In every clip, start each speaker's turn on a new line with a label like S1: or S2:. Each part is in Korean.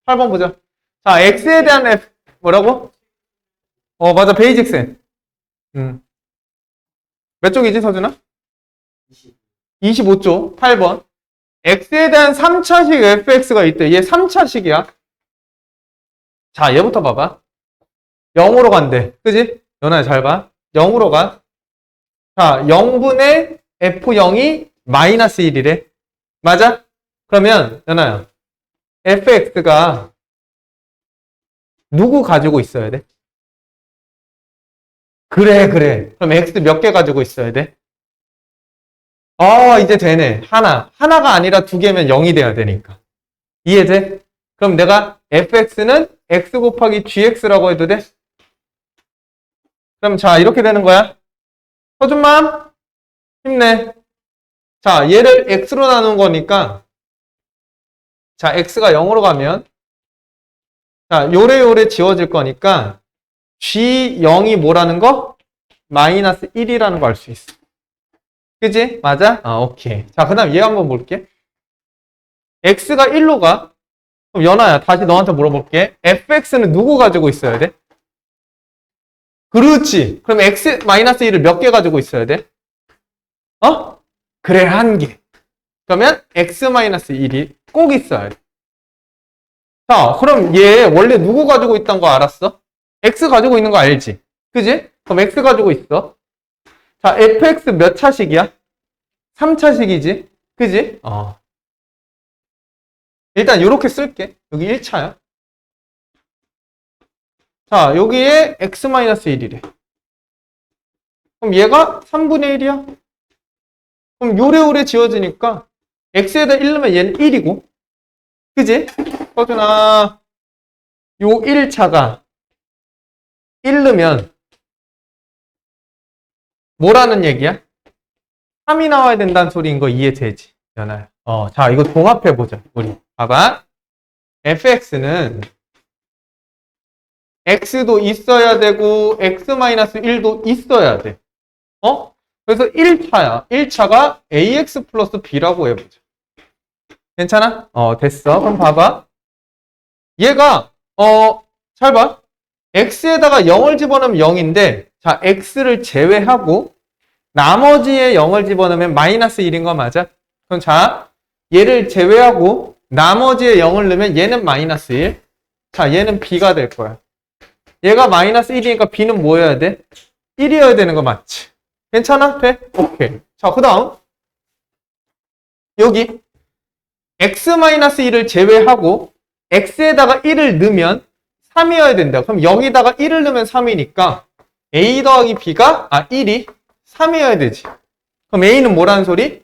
S1: 8번 보자. 자, x에 대한 f 뭐라고? 맞아. 베이직센. 몇 쪽이지, 서준아? 25쪽. 8번. x에 대한 3차식 fx가 있대. 얘 3차식이야. 자, 얘부터 봐봐. 0으로 간대. 그지? 연아야, 잘 봐. 0으로 가. 자, 0분의 f0이 마이너스 1이래. 맞아? 그러면, 연아야, fx가 누구 가지고 있어야 돼? 그래, 그래. 그럼 x 몇 개 가지고 있어야 돼? 이제 되네. 하나가 아니라 두 개면 0이 돼야 되니까. 이해돼? 그럼 내가 fx는 x 곱하기 gx라고 해도 돼? 그럼 자, 이렇게 되는 거야. 서준맘, 힘내. 자, 얘를 x로 나눈 거니까, 자, x가 0으로 가면, 자, 요래요래 지워질 거니까, g0이 뭐라는 거? 마이너스 1이라는 거 알 수 있어. 그지? 맞아? 오케이. 자, 그 다음 얘 한번 볼게. x가 1로 가. 그럼 연아야, 다시 너한테 물어볼게. fx는 누구 가지고 있어야 돼? 그렇지. 그럼 x-1을 몇 개 가지고 있어야 돼? 그래, 한 개. 그러면 x-1이 꼭 있어야 돼. 자, 그럼 얘 원래 누구 가지고 있다는 거 알았어? x 가지고 있는 거 알지? 그지? 그럼 x 가지고 있어. 자, fx 몇 차식이야? 3차식이지? 그지? 일단 이렇게 쓸게. 여기 1차야. 자, 여기에 x-1이래. 그럼 얘가 3분의 1이야? 그럼 요래요래 지워지니까 x에다 1 넣으면 얘는 1이고. 그지? 서준아, 요 1차가 1 넣으면 뭐라는 얘기야? 3이 나와야 된다는 소리인 거 이해되지? 연아야. 자, 이거 종합해보자. 우리. 봐봐. fx는 x도 있어야 되고 x-1도 있어야 돼. 그래서 1차야. 1차가 ax 플러스 b라고 해보자. 괜찮아? 됐어. 그럼 봐봐. 얘가 잘 봐. x에다가 0을 집어넣으면 0인데 자, x를 제외하고 나머지에 0을 집어넣으면 마이너스 1인 거 맞아? 그럼 자, 얘를 제외하고 나머지에 0을 넣으면 얘는 마이너스 1. 자, 얘는 b가 될 거야. 얘가 마이너스 1이니까 b는 뭐여야 돼? 1이어야 되는 거 맞지? 괜찮아? 돼? 오케이. 자, 그 다음 여기 x-1을 제외하고 x에다가 1을 넣으면 3이어야 된다. 그럼 여기다가 1을 넣으면 3이니까 a 더하기 b가 1이 3이어야 되지. 그럼 a는 뭐라는 소리?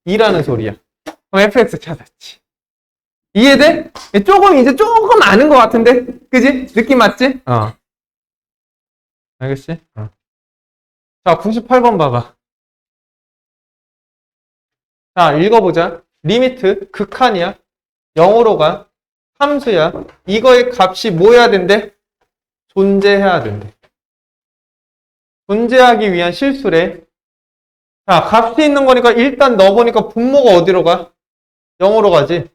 S1: 2라는 소리야. 그럼 fx 찾았지. 이해돼? 이제 조금 아는 것 같은데? 그지? 느낌 맞지? 알겠지? 자, 98번 봐봐. 자, 읽어보자. 리미트, 극한이야. 0으로 가. 함수야. 이거의 값이 뭐 해야 된대? 존재해야 된대. 존재하기 위한 실수래. 자, 값이 있는 거니까 일단 넣어보니까 분모가 어디로 가? 0으로 가지.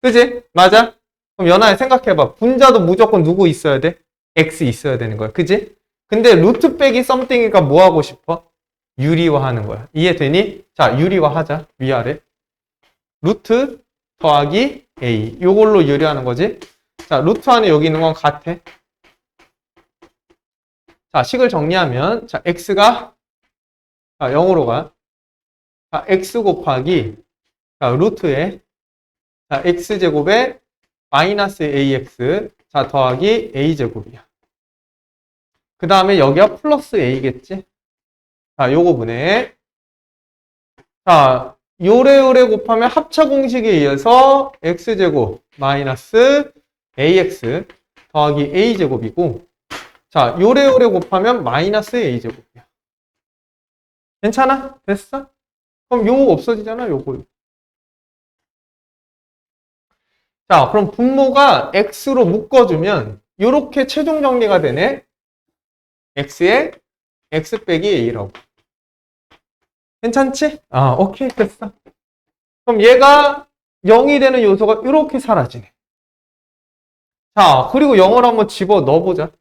S1: 그지? 맞아? 그럼 연아야 생각해봐. 분자도 무조건 누구 있어야 돼? x 있어야 되는 거야. 그지? 근데 루트 빼기 썸띵이니까 뭐 하고 싶어? 유리화하는 거야. 이해되니? 자, 유리화하자. 위아래. 루트 더하기 a. 요걸로 유리하는 거지. 자, 루트 안에 여기 있는 건 같아. 자, 식을 정리하면 자, x가 0으로 가. 자, x 곱하기 자, 루트에 자, x제곱에 마이너스 ax 자, 더하기 a제곱이야. 그 다음에 여기가 플러스 a겠지? 자, 요거 분해. 자, 요래요래 곱하면 합차 공식에 의해서 x제곱 마이너스 ax 더하기 a제곱이고 자, 요래요래 곱하면 마이너스 a제곱이야. 괜찮아? 됐어? 그럼 요거 없어지잖아, 요거. 자, 그럼 분모가 x로 묶어주면 요렇게 최종 정리가 되네. x에 x 빼기 a라고. 괜찮지? 오케이, 됐어. 그럼 얘가 0이 되는 요소가 이렇게 사라지네. 자, 그리고 0을 한번 집어 넣어보자.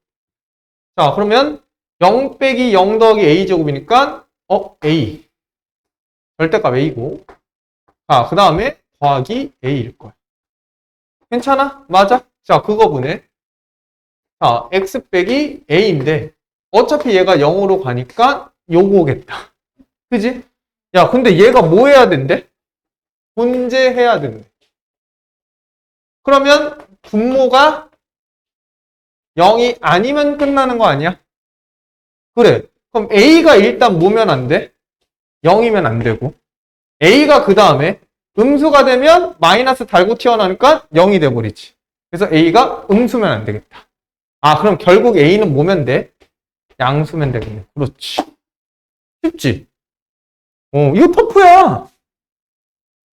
S1: 자, 그러면 0 빼기 0 더하기 a제곱이니까 a. 절대값 a고. 자, 그 다음에 더하기 a일 거야. 괜찮아? 맞아? 자, 그거 보내. 자, x 빼기 a인데 어차피 얘가 0으로 가니까 요거겠다. 그지? 야, 근데 얘가 뭐 해야 된대? 분재해야 된대. 그러면 분모가 0이 아니면 끝나는 거 아니야? 그래. 그럼 a가 일단 뭐면 안 돼? 0이면 안 되고. a가 그 다음에 음수가 되면 마이너스 달고 튀어나오니까 0이 돼버리지. 그래서 a가 음수면 안 되겠다. 아, 그럼 결국 a는 뭐면 돼? 양수면 되겠네. 그렇지. 쉽지? 이거 터프야.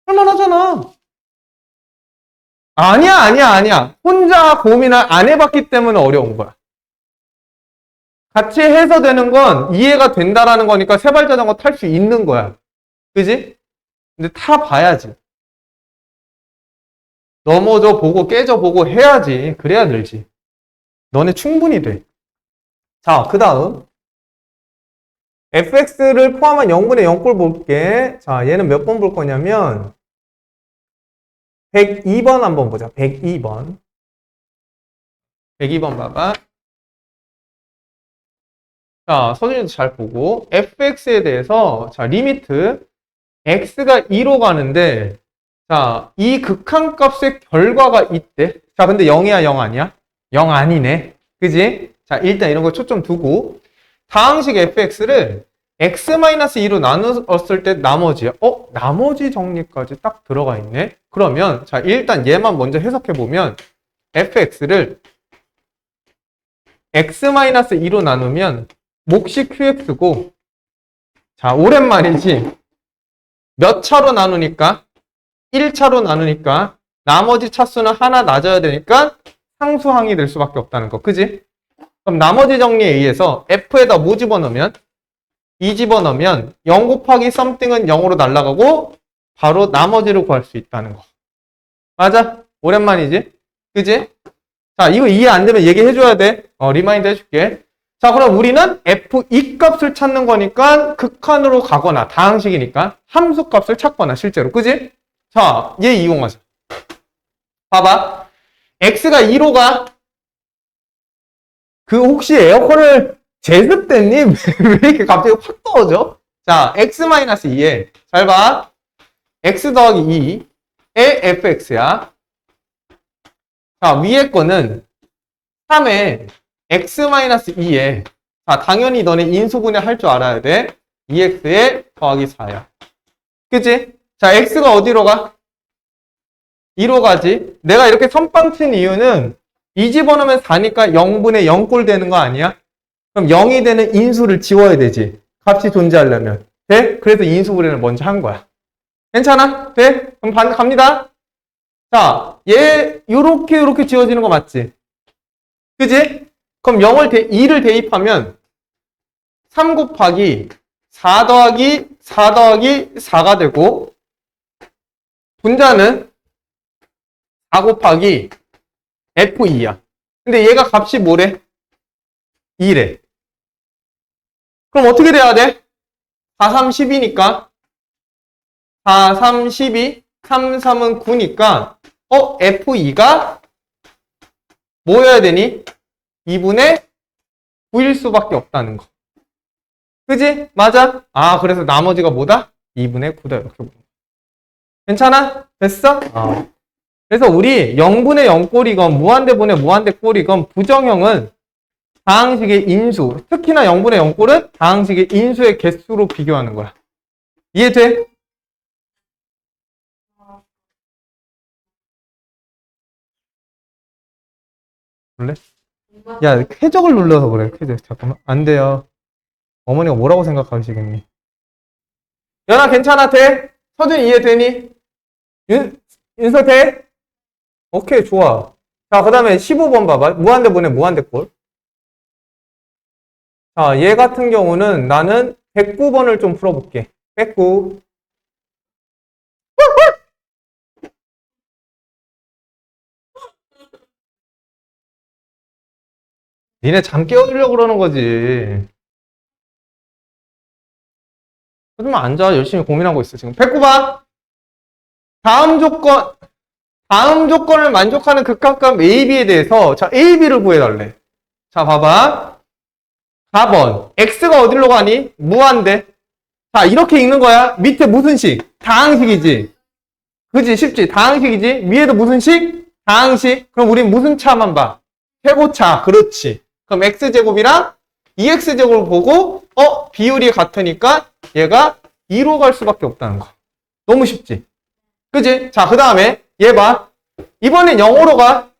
S1: 할만하잖아. 아니야. 혼자 고민을 안 해봤기 때문에 어려운 거야. 같이 해서 되는 건 이해가 된다라는 거니까 세발자전거 탈 수 있는 거야. 그지? 근데 타봐야지. 넘어져 보고 깨져 보고 해야지. 그래야 늘지. 너네 충분히 돼. 자, 그 다음 fx를 포함한 0분의 0꼴 볼게. 자, 얘는 몇 번 볼 거냐면 102번 한번 보자. 102번. 102번 봐봐. 자, 서준이도 잘 보고 fx에 대해서 자, 리미트 x가 2로 가는데 자, 이 극한값의 결과가 있대. 자, 근데 0이야, 0 아니야? 0 아니네. 그지? 자, 일단 이런 거 초점 두고 다항식 fx를 x-2로 나누었을 때 나머지야. 나머지 정리까지 딱 들어가 있네. 그러면 자, 일단 얘만 먼저 해석해 보면 fx를 x-2로 나누면 몫이 qx고 자, 오랜만이지. 몇 차로 나누니까 1차로 나누니까 나머지 차수는 하나 낮아야 되니까 상수항이 될 수밖에 없다는 거. 그지? 그럼 나머지 정리에 의해서 f에다 뭐 집어넣으면 2 집어넣으면 0 곱하기 something은 0으로 날아가고 바로 나머지를 구할 수 있다는 거. 맞아? 오랜만이지? 그지? 자, 이거 이해 안 되면 얘기해줘야 돼. 리마인드 해줄게. 자, 그럼 우리는 f2 값을 찾는 거니까 극한으로 가거나 다항식이니까 함수 값을 찾거나 실제로. 그지? 자, 얘 이용하자. 봐봐. x가 2로 가. 그 혹시 에어컨을 제습됐니? 왜 이렇게 갑자기 확 떨어져? 자, x-2에 잘 봐. x 더하기 2의 fx야. 자, 위에 거는 3에 x-2에 자, 당연히 너네 인수분해 할 줄 알아야 돼. 2x에 더하기 4야. 그치? 자, x가 어디로 가? 2로 가지. 내가 이렇게 선빵 친 이유는 2 집어넣으면 4니까 0분의 0꼴 되는 거 아니야? 그럼 0이 되는 인수를 지워야 되지. 값이 존재하려면. 돼? 그래서 인수분해를 먼저 한 거야. 괜찮아? 돼? 그럼 갑니다. 자, 얘 요렇게 지워지는 거 맞지? 그지? 그럼 2를 대입하면 3 곱하기 4 더하기 4 더하기 4가 되고 분자는 4 곱하기 F2야. 근데 얘가 값이 뭐래? 2래. 그럼 어떻게 돼야 돼? 4, 3, 10이니까 4, 3, 12, 3, 3은 9니까 F2가 뭐여야 되니? 2분의 9일 수밖에 없다는 거. 그지? 맞아? 아, 그래서 나머지가 뭐다? 2분의 9다. 이렇게 보면. 괜찮아? 됐어? 그래서 우리 0분의 0꼴이건 무한대분의 무한대꼴이건 부정형은 다항식의 인수, 특히나 0분의 0꼴은 다항식의 인수의 개수로 비교하는 거야. 이해돼? 그래? 야, 쾌적을 눌러서 그래. 쾌적. 잠깐만. 안 돼요. 어머니가 뭐라고 생각하시겠니? 연아 괜찮아? 돼? 서준 이해되니? 윤서 돼? 오케이, 좋아. 자, 그 다음에 15번 봐봐. 무한대분의 무한대꼴. 자, 얘 같은 경우는 나는 109번을 좀 풀어볼게. 109. 니네 잠 깨워주려고 그러는 거지. 하지만 앉아. 열심히 고민하고 있어, 지금. 109번. 다음 조건을 만족하는 극한값 AB에 대해서, 자, AB를 구해달래. 자, 봐봐. 4번. X가 어디로 가니? 무한대. 자, 이렇게 읽는 거야. 밑에 무슨 식? 다항식이지. 그지? 쉽지? 다항식이지? 위에도 무슨 식? 다항식. 그럼 우린 무슨 차만 봐? 최고차. 그렇지. 그럼 X제곱이랑 2X제곱을 보고, 비율이 같으니까 얘가 2로 갈 수밖에 없다는 거. 너무 쉽지? 그지? 자, 그 다음에 얘 봐. 이번엔 0으로 가.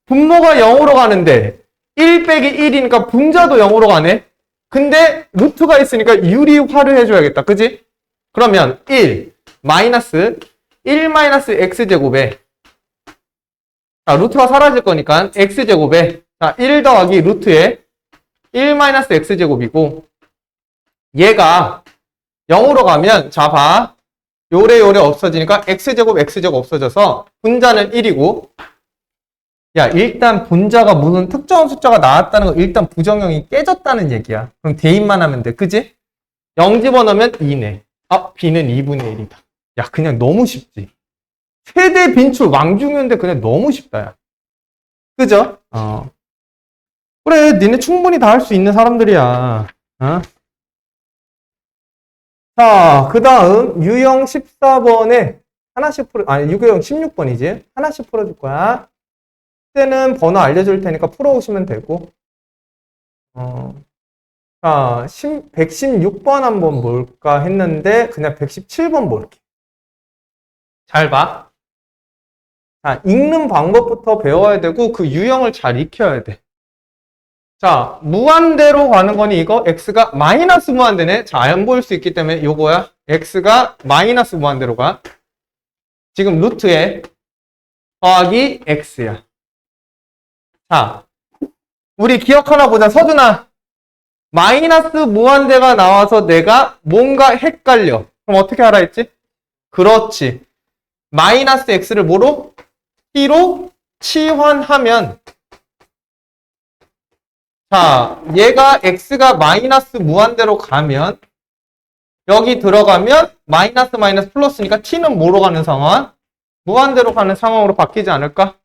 S1: 분모가 0으로 가는데 1 빼기 1이니까 분자도 0으로 가네. 근데 루트가 있으니까 유리화를 해줘야겠다. 그지? 그러면 1 마이너스 X제곱에, 자, 루트가 사라질 거니까 X제곱에, 자, 1 더하기 루트에 1 마이너스 X제곱이고, 얘가 0으로 가면, 자, 봐. 요래 없어지니까 X제곱 없어져서 분자는 1이고, 야, 일단 분자가 무슨 특정한 숫자가 나왔다는 거, 일단 부정형이 깨졌다는 얘기야. 그럼 대입만 하면 돼. 그지? 0 집어넣으면 2네. 아, B는 2분의 1이다. 야, 그냥 너무 쉽지. 세대 빈출 왕중요인데 그냥 너무 쉽다, 야. 그죠? 그래, 니네 충분히 다 할 수 있는 사람들이야. 어? 자, 그 다음, 유형 14번에 하나씩 유형 16번이지? 하나씩 풀어줄 거야. 그때는 번호 알려줄 테니까 풀어오시면 되고. 자, 116번 한번 볼까 했는데, 그냥 117번 볼게. 잘 봐. 자, 읽는 방법부터 배워야 되고, 그 유형을 잘 익혀야 돼. 자, 무한대로 가는 거니 이거 x가 마이너스 무한대네. 자, 안 보일 수 있기 때문에 요거야. x가 마이너스 무한대로 가. 지금 루트에 더하기 x야. 자, 우리 기억 하나 보자. 서준아. 마이너스 무한대가 나와서 내가 뭔가 헷갈려. 그럼 어떻게 하라 했지? 그렇지. 마이너스 x를 뭐로? t로 치환하면, 자, 얘가 x가 마이너스 무한대로 가면, 여기 들어가면 마이너스 플러스니까 t는 뭐로 가는 상황? 무한대로 가는 상황으로 바뀌지 않을까?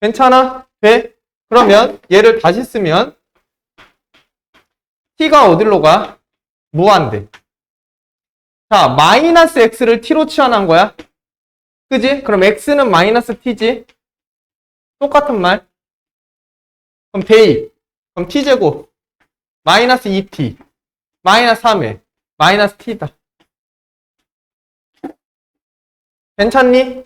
S1: 괜찮아? 돼? 그러면 얘를 다시 쓰면 t가 어디로 가? 무한대. 자, 마이너스 x를 t로 치환한 거야. 그지? 그럼 x는 마이너스 t지? 똑같은 말. 그럼 대입. 그럼 t제곱 마이너스 2t 마이너스 3에 마이너스 t다. 괜찮니?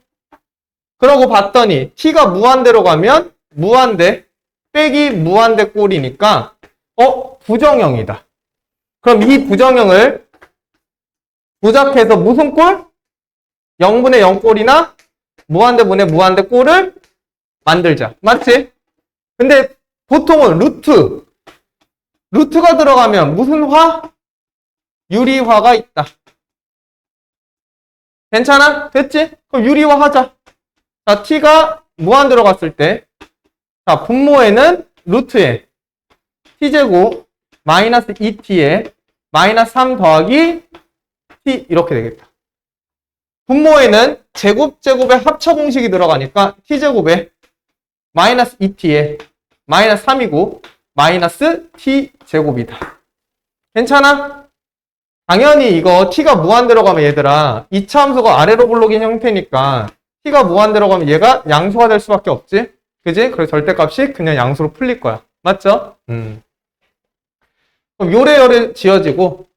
S1: 그러고 봤더니 t가 무한대로 가면 무한대 빼기 무한대 꼴이니까 부정형이다. 그럼 이 부정형을 부작해서 무슨 꼴? 0분의 0 꼴이나 무한대분의 무한대 꼴을 만들자. 맞지? 근데 보통은 루트가 들어가면 무슨 화? 유리화가 있다. 괜찮아? 됐지? 그럼 유리화 하자. 자, t가 무한대로 갔을 때, 자, 분모에는 루트에 t제곱 마이너스 2t에 마이너스 3 더하기 t 이렇게 되겠다. 분모에는 제곱의 합차 공식이 들어가니까 t제곱에 마이너스 2t에 마이너스 3이고 마이너스 t제곱이다. 괜찮아? 당연히 이거 t가 무한대로 가면 얘들아 2차 함수가 아래로 블록인 형태니까 t가 무한대로 가면 얘가 양수가 될 수밖에 없지? 그지? 그래서 절대값이 그냥 양수로 풀릴 거야. 맞죠? 그럼 요래요래 지어지고,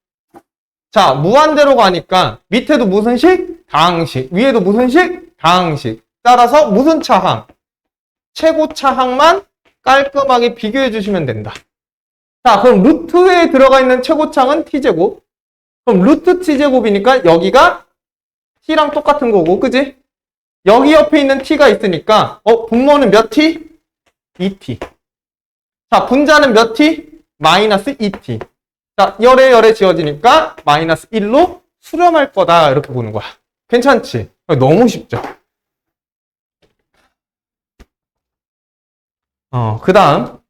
S1: 자, 무한대로 가니까 밑에도 무슨 식? 다항식. 위에도 무슨 식? 다항식. 따라서 무슨 차항? 최고 차항만 깔끔하게 비교해 주시면 된다. 자, 그럼 루트에 들어가 있는 최고차항은 t제곱. 그럼 루트 t제곱이니까 여기가 t랑 똑같은 거고, 그지? 여기 옆에 있는 t가 있으니까 분모는 몇 t? 2t. 자, 분자는 몇 t? 마이너스 2t. 자, 열에 지어지니까 마이너스 1로 수렴할 거다. 이렇게 보는 거야. 괜찮지? 너무 쉽죠? 그 다음.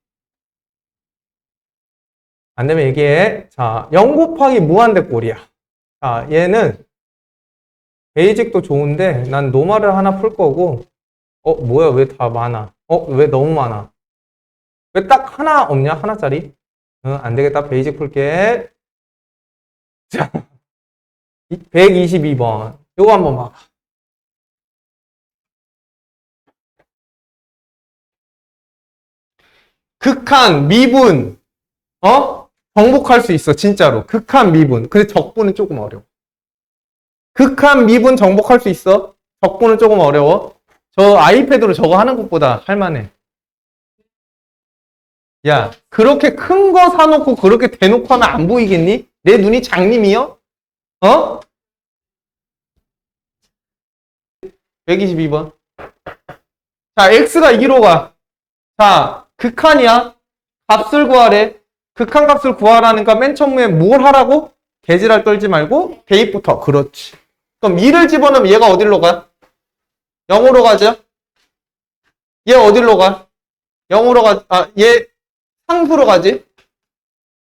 S1: 안 되면 얘기해. 자, 0 곱하기 무한대 꼴이야. 자, 얘는 베이직도 좋은데 난 노말을 하나 풀 거고 뭐야 왜 다 많아? 왜 너무 많아? 왜 딱 하나 없냐? 하나짜리? 안 되겠다. 베이직 풀게. 자, 122번. 요거 한번 봐봐. 극한, 미분, 정복할 수 있어, 진짜로. 극한, 미분. 근데 적분은 조금 어려워. 극한, 미분 정복할 수 있어. 적분은 조금 어려워. 저 아이패드로 저거 하는 것보다 할만해. 야, 그렇게 큰 거 사놓고 그렇게 대놓고 하면 안 보이겠니? 내 눈이 장님이요? 122번. 자, x가 2로 가. 자, 극한이야. 값을 구하래. 극한 값을 구하라니까 맨 처음에 뭘 하라고? 개지랄 떨지 말고 대입부터. 그렇지. 그럼 2를 집어넣으면 얘가 어디로 가? 0으로 가죠? 얘 어디로 가? 0으로 가, 얘 상수로 가지?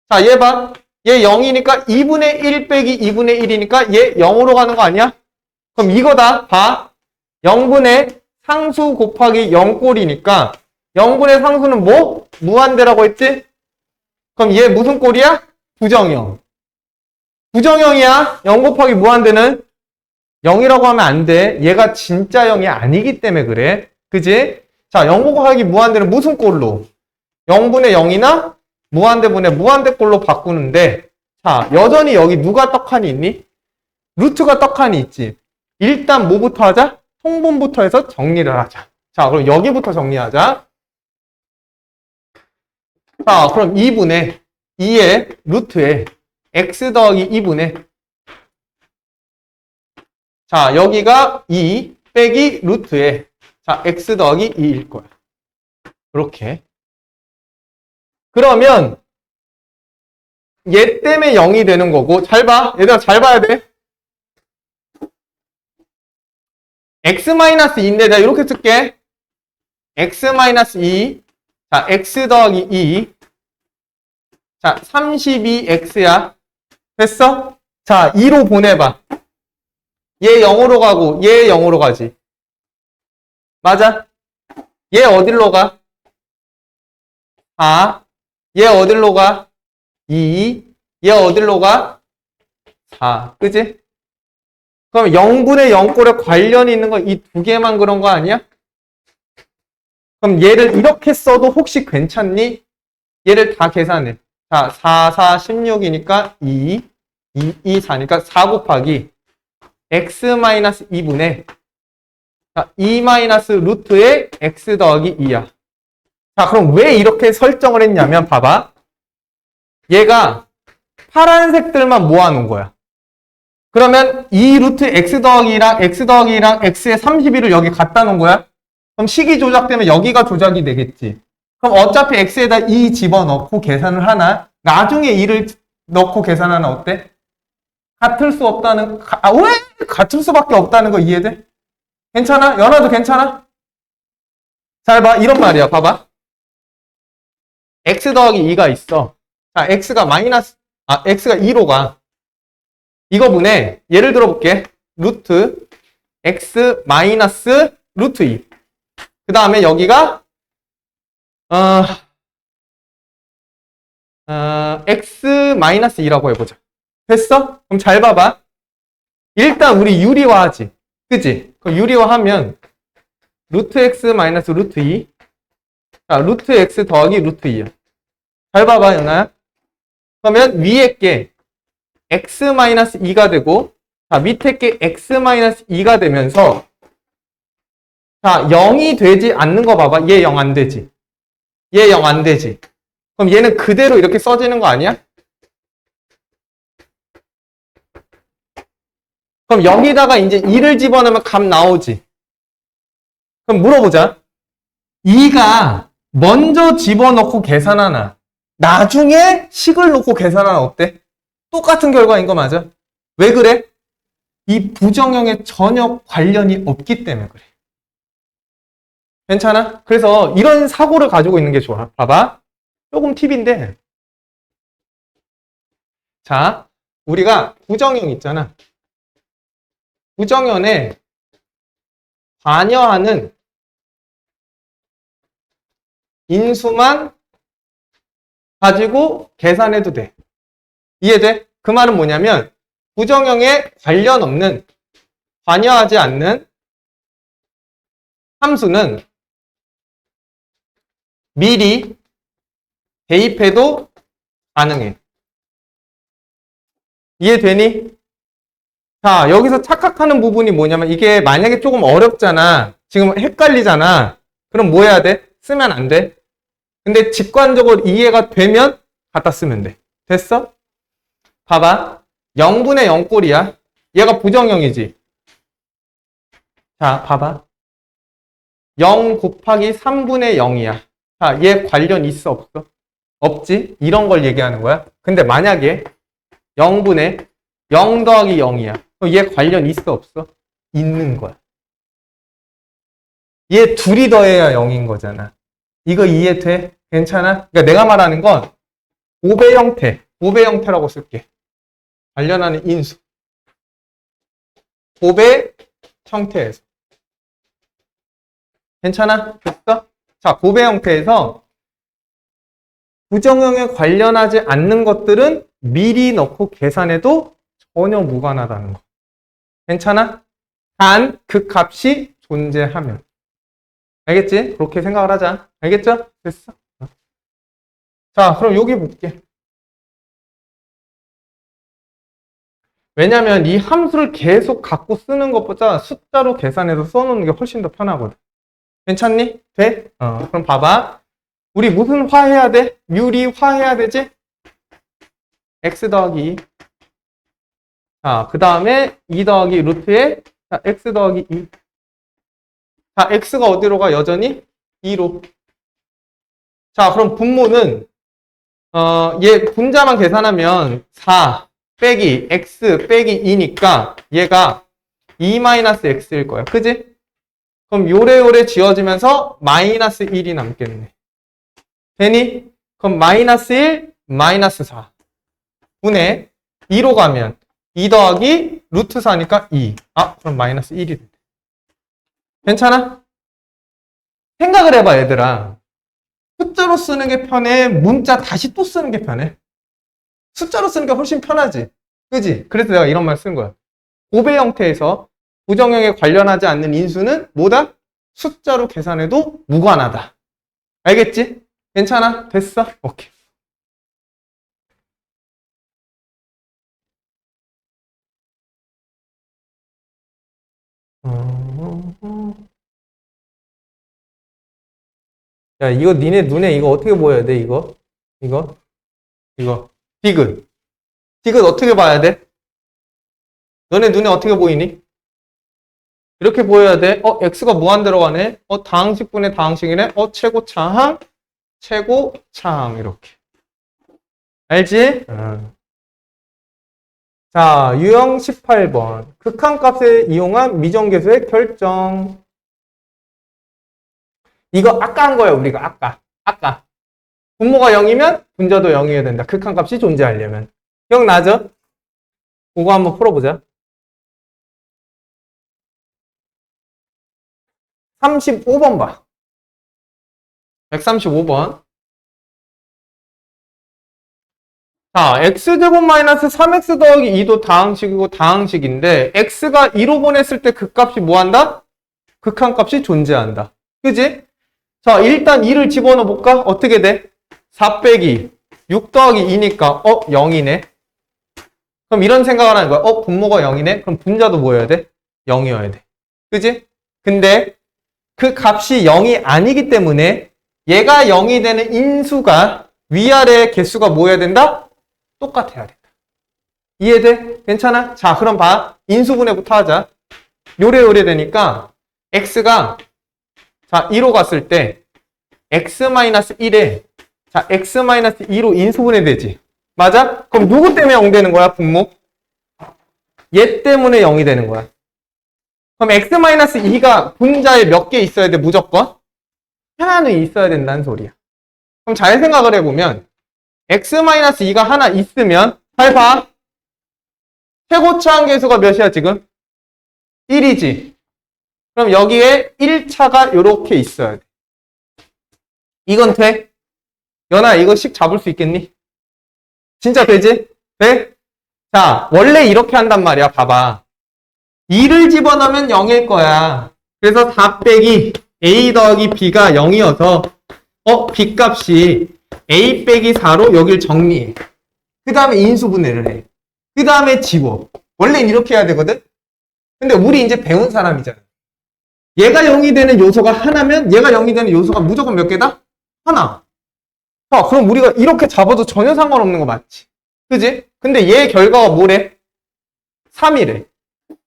S1: 자, 얘 봐. 얘 0이니까 2분의 1 빼기 2분의 1이니까 얘 0으로 가는 거 아니야? 그럼 이거다. 봐. 0분의 상수 곱하기 0꼴이니까 0분의 상수는 뭐? 무한대라고 했지? 그럼 얘 무슨 꼴이야? 부정형. 부정형이야. 0 곱하기 무한대는 0이라고 하면 안 돼. 얘가 진짜 0이 아니기 때문에 그래. 그지? 자, 0 곱하기 무한대는 무슨 꼴로? 0분의 0이나 무한대분의 무한대꼴로 바꾸는데, 자, 여전히 여기 누가 떡하니 있니? 루트가 떡하니 있지. 일단 뭐부터 하자? 통분부터 해서 정리를 하자. 자, 그럼 여기부터 정리하자. 자, 그럼 2분의 2의 루트에 x 더하기 2분의, 자, 여기가 2 빼기 루트에, 자, x 더하기 2일 거야. 이렇게. 그러면 얘 때문에 0이 되는 거고, 잘 봐. 얘들아, 잘 봐야 돼. x-2인데 내가 이렇게 쓸게. x-2. 자, x 더하기 2. 자, 32x야. 됐어? 자, 2로 보내봐. 얘 0으로 가고, 얘 0으로 가지. 맞아? 얘 어디로 가? 4. 얘 어디로 가? 2. 얘 어디로 가? 4. 그지? 그럼 0분의 0꼴에 관련이 있는 건 이 두 개만 그런 거 아니야? 그럼 얘를 이렇게 써도 혹시 괜찮니? 얘를 다 계산해. 자, 4, 4, 16이니까 2, 2, 2, 4니까 4 곱하기 x-2분의 자, 2 마이너스 루트의 x 더하기 2야. 자, 그럼 왜 이렇게 설정을 했냐면 봐봐. 얘가 파란색들만 모아놓은 거야. 그러면 이 루트 x 더하기랑 x 더하기랑 x의 31을 여기 갖다 놓은 거야. 그럼 식이 조작되면 여기가 조작이 되겠지. 그럼 어차피 x에다 2 집어넣고 계산을 하나? 나중에 2를 넣고 계산하나 어때? 같을 수 없다는, 왜? 같을 수밖에 없다는 거 이해돼? 괜찮아? 연아도 괜찮아? 잘 봐. 이런 말이야. 봐봐. x 더하기 2가 있어. 자, x가 2로 가. 이거분에 예를 들어볼게. 루트 x 마이너스 루트 2. 그 다음에 여기가 x 마이너스 2라고 해보자. 됐어? 그럼 잘 봐봐. 일단 우리 유리화하지. 그치? 그럼 유리화하면 루트 x 마이너스 루트 2. 자, 루트 x 더하기 루트 2야. 잘 봐봐, 연아야. 그러면 위에 게 x-2가 되고, 자, 밑에 게 x-2가 되면서, 자, 0이 되지 않는 거 봐봐. 얘 0 안 되지. 얘 0 안 되지. 그럼 얘는 그대로 이렇게 써지는 거 아니야? 그럼 여기다가 이제 2를 집어넣으면 값 나오지. 그럼 물어보자. 2가 먼저 집어넣고 계산하나? 나중에 식을 놓고 계산하나 어때? 똑같은 결과인 거 맞아? 왜 그래? 이 부정형에 전혀 관련이 없기 때문에 그래. 괜찮아? 그래서 이런 사고를 가지고 있는 게 좋아. 봐봐. 조금 팁인데 자, 우리가 부정형 있잖아. 부정형에 관여하는 인수만 가지고 계산해도 돼. 이해돼? 그 말은 뭐냐면 부정형에 관련 없는, 관여하지 않는 함수는 미리 대입해도 가능해. 이해되니? 자, 여기서 착각하는 부분이 뭐냐면 이게 만약에 조금 어렵잖아. 지금 헷갈리잖아. 그럼 뭐 해야 돼? 쓰면 안 돼. 근데 직관적으로 이해가 되면 갖다 쓰면 돼. 됐어? 봐봐. 0분의 0꼴이야. 얘가 부정형이지. 자, 봐봐. 0 곱하기 3분의 0이야. 자, 얘 관련 있어, 없어? 없지? 이런 걸 얘기하는 거야. 근데 만약에 0분의 0 더하기 0이야. 그럼 얘 관련 있어, 없어? 있는 거야. 얘 둘이 더해야 0인 거잖아. 이거 이해돼? 괜찮아? 그러니까 내가 말하는 건 5배 형태, 5배 형태라고 쓸게. 관련하는 인수. 5배 형태에서. 괜찮아? 됐어? 자, 5배 형태에서 부정형에 관련하지 않는 것들은 미리 넣고 계산해도 전혀 무관하다는 거. 괜찮아? 단 그 값이 존재하면. 알겠지? 그렇게 생각을 하자. 알겠죠? 됐어? 자, 그럼 여기 볼게. 왜냐면 이 함수를 계속 갖고 쓰는 것보다 숫자로 계산해서 써놓는 게 훨씬 더 편하거든. 괜찮니? 돼? 그럼 봐봐. 우리 무슨 화 해야 돼? 유리화 해야 되지? x 더하기 2. 자, 그 다음에 2 더하기 루트에 자, x 더하기 2. 자, x가 어디로 가? 여전히 2로. 자, 그럼 분모는 얘 분자만 계산하면 4 빼기 x 빼기 2니까 얘가 2-x일 거야. 그지? 그럼 요래요래 지워지면서 마이너스 1이 남겠네. 되니? 그럼 마이너스 1, 마이너스 4 분의 2로 가면 2 더하기 루트 4니까 2. 아, 그럼 마이너스 1이 돼. 괜찮아? 생각을 해봐, 얘들아. 숫자로 쓰는 게 편해? 문자 다시 또 쓰는 게 편해? 숫자로 쓰는 게 훨씬 편하지? 그지? 그래서 내가 이런 말 쓴 거야. 5배 형태에서 부정형에 관련하지 않는 인수는 뭐다? 숫자로 계산해도 무관하다. 알겠지? 괜찮아? 됐어? 오케이. 야, 이거 니네 눈에 이거 어떻게 보여야 돼, 이거? 이거? 디귿. 디귿 어떻게 봐야 돼? 너네 눈에 어떻게 보이니? 이렇게 보여야 돼. x가 무한 들어가네. 다항식분의 다항식이네. 최고차항, 최고차항. 이렇게. 알지? 자, 유형 18번. 극한값에 이용한 미정계수의 결정. 이거 아까 한 거예요, 우리가. 아까. 분모가 0이면 분자도 0이어야 된다. 극한값이 존재하려면. 기억나죠? 그거 한번 풀어보자. 35번 봐. 135번. 자, x제곱 마이너스 3x 더하기 2도 다항식이고 다항식인데 x가 2로 보냈을 때 그 값이 뭐한다? 극한값이 존재한다. 그지? 자, 일단 2를 집어넣어 볼까? 어떻게 돼? 4 빼기 6 더하기 2니까 0이네. 그럼 이런 생각을 하는 거야. 분모가 0이네? 그럼 분자도 뭐여야 돼? 0이어야 돼. 그지? 근데 그 값이 0이 아니기 때문에 얘가 0이 되는 인수가 위아래 개수가 뭐여야 된다? 똑같아야 된다. 이해돼? 괜찮아? 자, 그럼 봐. 인수분해부터 하자. 요래요래 되니까 x가 자 2로 갔을 때 x-1에 자 x-2로 인수분해 되지. 맞아? 그럼 누구 때문에 0 되는 거야? 분모? 얘 때문에 0이 되는 거야. 그럼 x-2가 분자에 몇 개 있어야 돼? 무조건? 하나는 있어야 된다는 소리야. 그럼 잘 생각을 해보면 x-2가 하나 있으면 잘 봐. 최고차 한계수가 몇이야, 지금? 1이지. 그럼 여기에 1차가 요렇게 있어야 돼. 이건 돼? 연아, 이거 식 잡을 수 있겠니? 진짜 되지? 돼? 자, 원래 이렇게 한단 말이야. 봐봐. 2를 집어넣으면 0일 거야. 그래서 4 빼기 a 더하기 b가 0이어서 b 값이 a 빼기 4로 여길 정리해. 그 다음에 인수분해를 해. 그 다음에 지워. 원래는 이렇게 해야 되거든? 근데 우리 이제 배운 사람이잖아. 얘가 0이 되는 요소가 하나면 얘가 0이 되는 요소가 무조건 몇 개다? 하나. 그럼 우리가 이렇게 잡아도 전혀 상관없는 거 맞지? 그지? 근데 얘 결과가 뭐래? 3이래.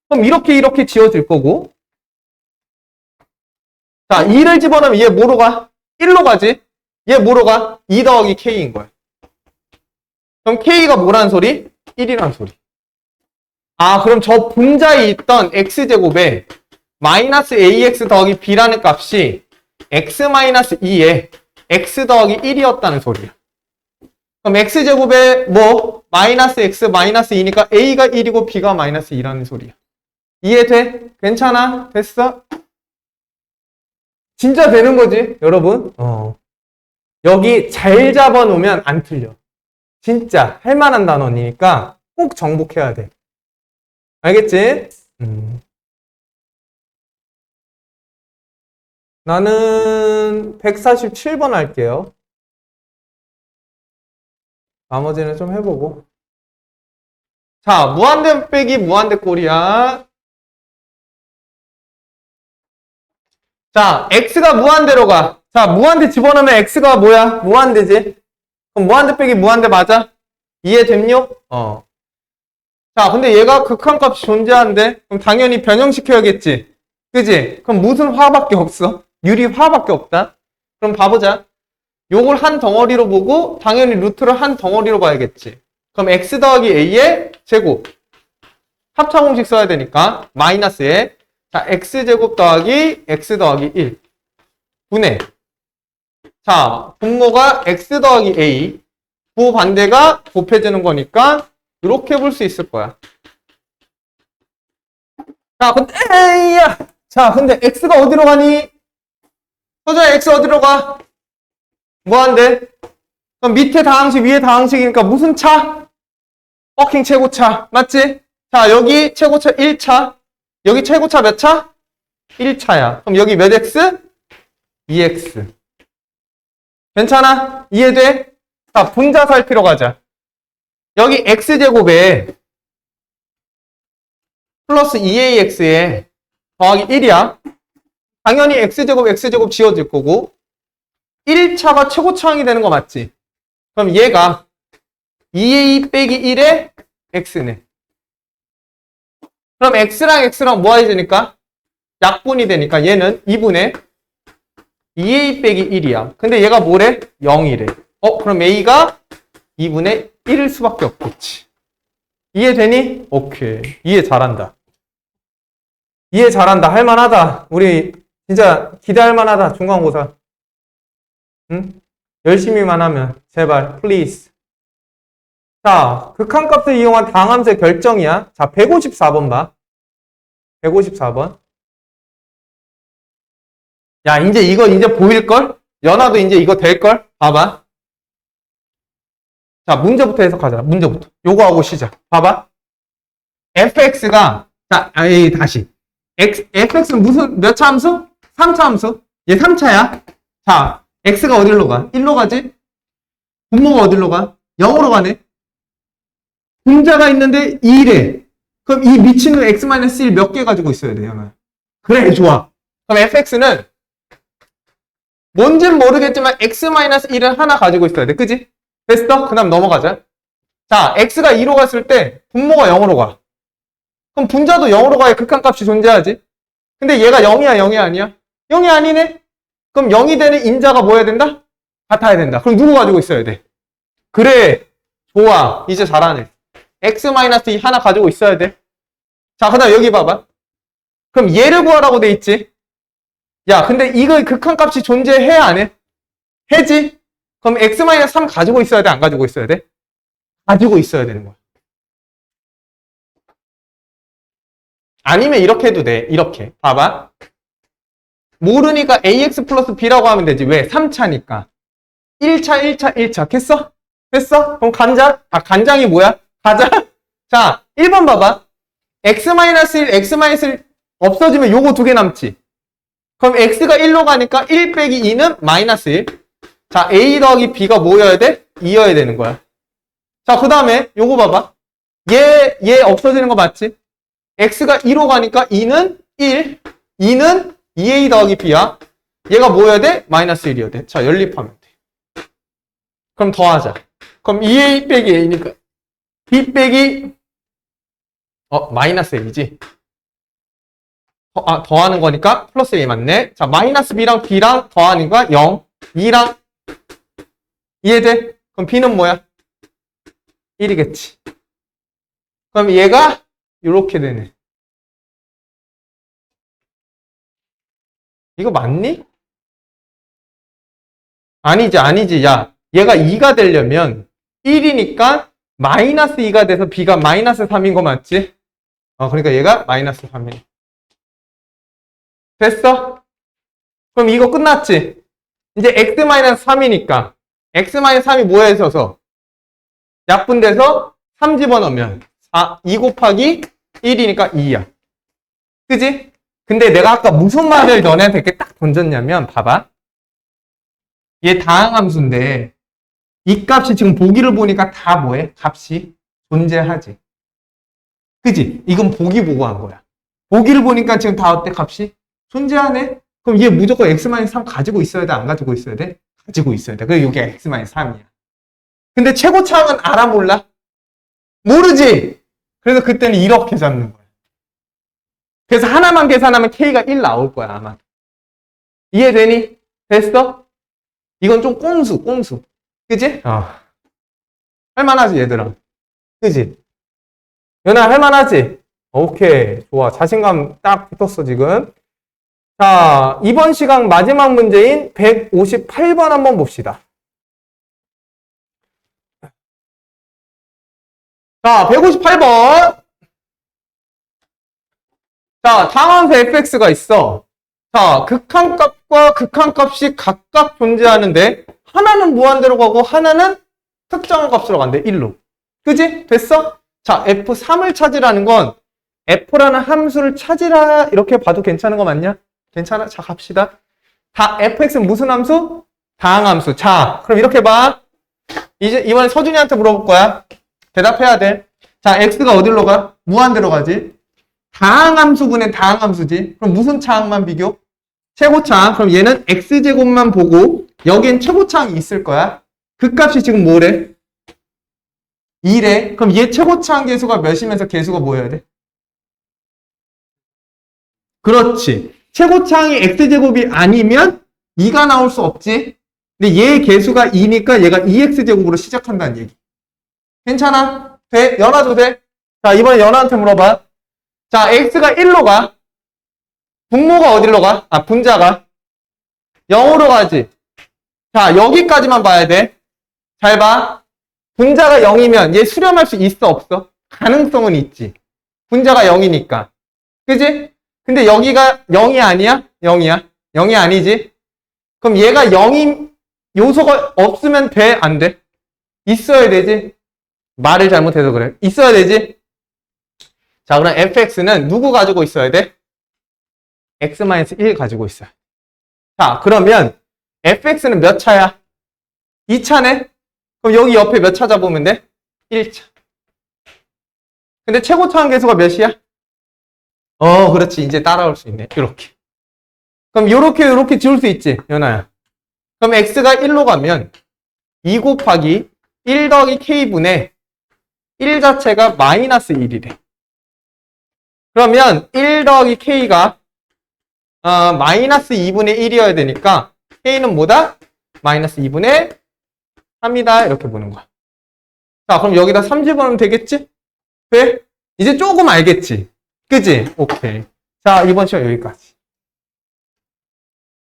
S1: 그럼 이렇게 지워질 거고. 자, 2를 집어넣으면 얘 뭐로 가? 1로 가지? 얘 뭐로 가? 2 더하기 k인 거야. 그럼 k가 뭐란 소리? 1이란 소리. 그럼 저 분자에 있던 x제곱에 마이너스 ax 더하기 b라는 값이 x-2에 x 더하기 1이었다는 소리야. 그럼 x제곱에 뭐? 마이너스 x 마이너스 2니까 a가 1이고 b가 마이너스 2라는 소리야. 이해돼? 괜찮아? 됐어? 진짜 되는 거지, 여러분? 여기 잘 잡아놓으면 안 틀려. 진짜 할만한 단원이니까 꼭 정복해야 돼. 알겠지? 나는 147번 할게요. 나머지는 좀 해보고. 자, 무한대 빼기 무한대 꼴이야. 자, x가 무한대로 가. 자, 무한대 집어넣으면 x가 뭐야? 무한대지? 그럼 무한대 빼기 무한대 맞아? 이해됨요? 자, 근데 얘가 극한값이 존재하는데 그럼 당연히 변형시켜야겠지. 그지? 그럼 무슨 화밖에 없어? 유리화밖에 없다. 그럼 봐보자. 요걸 한 덩어리로 보고 당연히 루트를 한 덩어리로 봐야겠지. 그럼 x 더하기 a의 제곱. 합차공식 써야 되니까 마이너스에 자, x제곱 더하기 x 더하기 1 분해. 자, 분모가 x 더하기 a 부반대가 곱해지는 거니까 이렇게 볼 수 있을 거야. 자, 근데 에이야. 자, 근데 x가 어디로 가니? 서준아, x 어디로 가? 무한대. 그럼 밑에 다항식, 위에 다항식이니까 무슨 차? 워킹 최고차. 맞지? 자, 여기 최고차 1차. 여기 최고차 몇 차? 1차야. 그럼 여기 몇 x? 2x. 괜찮아? 이해돼? 자, 분자 살피러 가자. 여기 x제곱에 플러스 2ax에 더하기 1이야. 당연히 x제곱 지워질 거고 1차가 최고차항이 되는 거 맞지? 그럼 얘가 2a 빼기 1의 x네. 그럼 x랑 뭐 해지니까? 약분이 되니까 얘는 2분의 2a 빼기 1이야. 근데 얘가 뭐래? 0이래. 그럼 a가 2분의 1일 수밖에 없겠지. 이해되니? 오케이. 이해 잘한다. 이해 잘한다. 할만하다. 우리 진짜 기대할 만하다. 중간고사. 응? 열심히만 하면. 제발. 플리즈. 자, 극한값을 이용한 당함수의 결정이야. 자, 154번 봐. 154번. 야, 이제 보일걸? 연아도 이제 이거 될걸? 봐봐. 자, 문제부터 해석하자. 문제부터. 요거 하고 시작. 봐봐. fx가, 자, 다시. fx는 몇 차 함수? 3차 함수. 얘 3차야. 자, x가 어디로 가? 1로 가지? 분모가 어디로 가? 0으로 가네. 분자가 있는데 2래. 그럼 이 미친놈 x-1 몇 개 가지고 있어야 돼, 연아. 그래, 좋아. 그럼 fx는 뭔지는 모르겠지만 x-1은 하나 가지고 있어야 돼. 그지? 됐어? 그 다음 넘어가자. 자, x가 2로 갔을 때 분모가 0으로 가. 그럼 분자도 0으로 가야 극한값이 존재하지. 근데 얘가 0이야, 0이 아니야? 0이 아니네? 그럼 0이 되는 인자가 뭐 해야 된다? 같아야 된다. 그럼 누구 가지고 있어야 돼? 그래. 좋아. 이제 잘하네. x-2 하나 가지고 있어야 돼. 자, 그 다음 여기 봐봐. 그럼 얘를 구하라고 돼 있지. 야, 근데 이거 극한값이 존재해, 안 해? 해지? 그럼 x-3 가지고 있어야 돼, 안 가지고 있어야 돼? 가지고 있어야 되는 거야. 아니면 이렇게 해도 돼. 이렇게. 봐봐. 모르니까 ax 플러스 b라고 하면 되지. 왜? 3차니까. 1차, 1차, 1차. 됐어? 됐어? 그럼 간장? 간장이 뭐야? 가자. 자, 1번 봐봐. x-1, x-1 없어지면 요거 두 개 남지. 그럼 x가 1로 가니까 1 빼기 2는 마이너스 1. 자, a 더하기 b가 뭐여야 돼? 2여야 되는 거야. 자, 그 다음에 요거 봐봐. 얘 없어지는 거 맞지? x가 2로 가니까 2는 1. 2는 2a 더하기 b야. 얘가 뭐여야 돼? 마이너스 1이어야 돼. 자, 연립하면 돼. 그럼 더하자. 그럼 2a 빼기 a니까 b 빼기 마이너스 a지. 더하는 거니까 플러스 a 맞네. 자, 마이너스 b랑 b랑 더하니까 0. 2랑 이해돼? 그럼 b는 뭐야? 1이겠지. 그럼 얘가 이렇게 되네. 이거 맞니? 아니지. 야, 얘가 2가 되려면 1이니까 마이너스 2가 돼서 b가 마이너스 3인 거 맞지? 그러니까 얘가 마이너스 3이네. 됐어? 그럼 이거 끝났지? 이제 x-3이니까 x-3이 뭐에 있어서? 약분돼서 3 집어넣으면 2 곱하기 1이니까 2야. 그지? 근데 내가 아까 무슨 말을 너네한테 이렇게 딱 던졌냐면 봐봐. 얘 다항함수인데 이 값이 지금 보기를 보니까 다 뭐해? 값이 존재하지. 그지? 이건 보기 보고 한 거야. 보기를 보니까 지금 다 어때? 값이 존재하네? 그럼 얘 무조건 x-3 가지고 있어야 돼? 안 가지고 있어야 돼? 가지고 있어야 돼. 그래서 이게 x-3이야. 근데 최고차항은 알아 몰라? 모르지? 그래서 그때는 이렇게 잡는 거야. 그래서 하나만 계산하면 k가 1 나올 거야 아마. 이해되니? 됐어? 이건 좀 꼼수. 그지? 할만하지 얘들아. 그지? 연아 할만하지? 오케이 좋아. 자신감 딱 붙었어 지금. 자, 이번 시간 마지막 문제인 158번 한번 봅시다. 자, 158번. 자, 당함수 fx가 있어. 자, 극한값과 극한값이 각각 존재하는데 하나는 무한대로 가고 하나는 특정한 값으로 간대. 1로. 그지? 됐어? 자, f3을 찾으라는 건 f라는 함수를 찾으라 이렇게 봐도 괜찮은 거 맞냐? 괜찮아? 자, 갑시다. fx는 무슨 함수? 다항함수. 자, 그럼 이렇게 봐. 이제 이번에 서준이한테 물어볼 거야. 대답해야 돼. 자, x가 어디로 가? 무한대로 가지. 다항함수분의 다항함수지. 그럼 무슨 차항만 비교? 최고차항. 그럼 얘는 x제곱만 보고 여기엔 최고차항이 있을 거야. 그 값이 지금 뭐래? 2래. 그럼 얘 최고차항 계수가 몇이면서 계수가 뭐여야 돼? 그렇지. 최고차항이 x제곱이 아니면 2가 나올 수 없지. 근데 얘 계수가 2니까 얘가 2x제곱으로 시작한다는 얘기. 괜찮아? 돼? 연아도 돼? 자, 이번에 연아한테 물어봐. 자, x가 1로 가. 분모가 어디로 가? 분자가 0으로 가지. 자, 여기까지만 봐야 돼. 잘 봐. 분자가 0이면 얘 수렴할 수 있어 없어? 가능성은 있지. 분자가 0이니까. 그지? 근데 여기가 0이 아니야? 0이야. 0이 아니지? 그럼 얘가 0인 요소가 없으면 돼? 안 돼? 있어야 되지? 말을 잘못해서 그래. 있어야 되지? 자, 그럼 fx는 누구 가지고 있어야 돼? x-1 가지고 있어요. 자, 그러면 fx는 몇 차야? 2차네? 그럼 여기 옆에 몇 차 잡으면 돼? 1차. 근데 최고차항 계수가 몇이야? 그렇지. 이제 따라올 수 있네. 이렇게. 그럼 요렇게 지울 수 있지, 연아야. 그럼 x가 1로 가면 2 곱하기 1 더하기 k분의 1 자체가 마이너스 1이래. 그러면 1 더하기 k가 마이너스 2분의 1이어야 되니까 k는 뭐다? 마이너스 2분의 3이다. 이렇게 보는 거야. 자, 그럼 여기다 3 집어넣으면 되겠지? 돼? 이제 조금 알겠지? 그지? 오케이. 자, 이번 시간 여기까지.